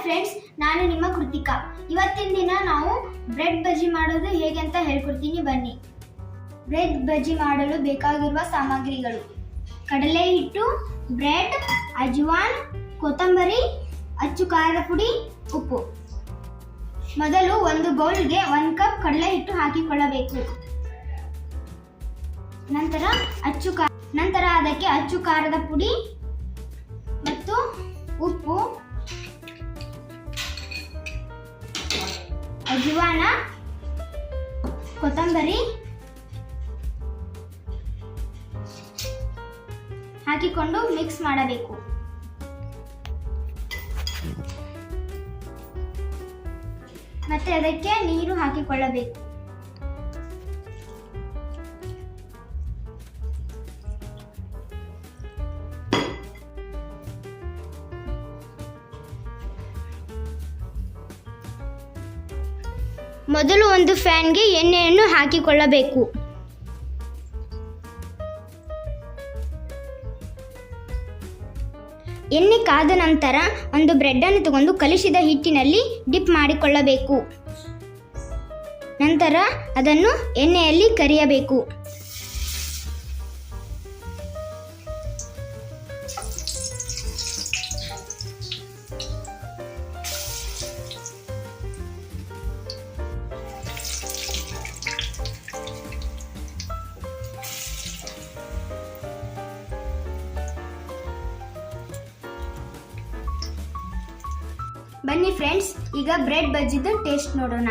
Friends, ನಾನು ನಿಮ್ಮ ಕೃತಿಕಾ. ಇವತ್ತಿನ ದಿನ ನಾವು ಬ್ರೆಡ್ ಬಜ್ಜಿ ಮಾಡೋದು ಹೇಗೆ ಅಂತ ಹೇಳ್ಕೊಡ್ತೀನಿ ಬನ್ನಿ. ಬ್ರೆಡ್ ಬಜ್ಜಿ ಮಾಡಲು ಬೇಕಾಗಿರುವ ಸಾಮಗ್ರಿಗಳು: ಕಡಲೆ ಹಿಟ್ಟು, ಬ್ರೆಡ್, ಅಜ್ವಾನ್, ಕೊತ್ತಂಬರಿ, ಅಚ್ಚು ಖಾರದ ಪುಡಿ, ಉಪ್ಪು. ಮೊದಲು ಒಂದು ಬೌಲ್ಗೆ 1 ಕಪ್ ಕಡಲೆ ಹಿಟ್ಟು ಹಾಕಿಕೊಳ್ಳಬೇಕು. ನಂತರ ಅದಕ್ಕೆ ಅಚ್ಚು ಖಾರದ ಪುಡಿ ಮತ್ತು ಉಪ್ಪು, ಅಜ್ವಾನ, ಕೊತ್ತಂಬರಿ ಹಾಕಿಕೊಂಡು ಮಿಕ್ಸ್ ಮಾಡಬೇಕು. ಮತ್ತೆ ಅದಕ್ಕೆ ನೀರು ಹಾಕಿಕೊಳ್ಳಬೇಕು. ಮೊದಲು ಒಂದು ಫ್ಯಾನ್ಗೆ ಎಣ್ಣೆಯನ್ನು ಹಾಕಿಕೊಳ್ಳಬೇಕು. ಎಣ್ಣೆ ಕಾದ ನಂತರ ಒಂದು ಬ್ರೆಡ್ ಅನ್ನು ತಗೊಂಡು ಕಲಿಸಿದ ಹಿಟ್ಟಿನಲ್ಲಿ ಡಿಪ್ ಮಾಡಿಕೊಳ್ಳಬೇಕು. ನಂತರ ಅದನ್ನು ಎಣ್ಣೆಯಲ್ಲಿ ಕರಿಯಬೇಕು. ಬನ್ನಿ ಫ್ರೆಂಡ್ಸ್, ಈಗ ಬ್ರೆಡ್ ಬಜ್ಜಿದ ಟೇಸ್ಟ್ ನೋಡೋಣ.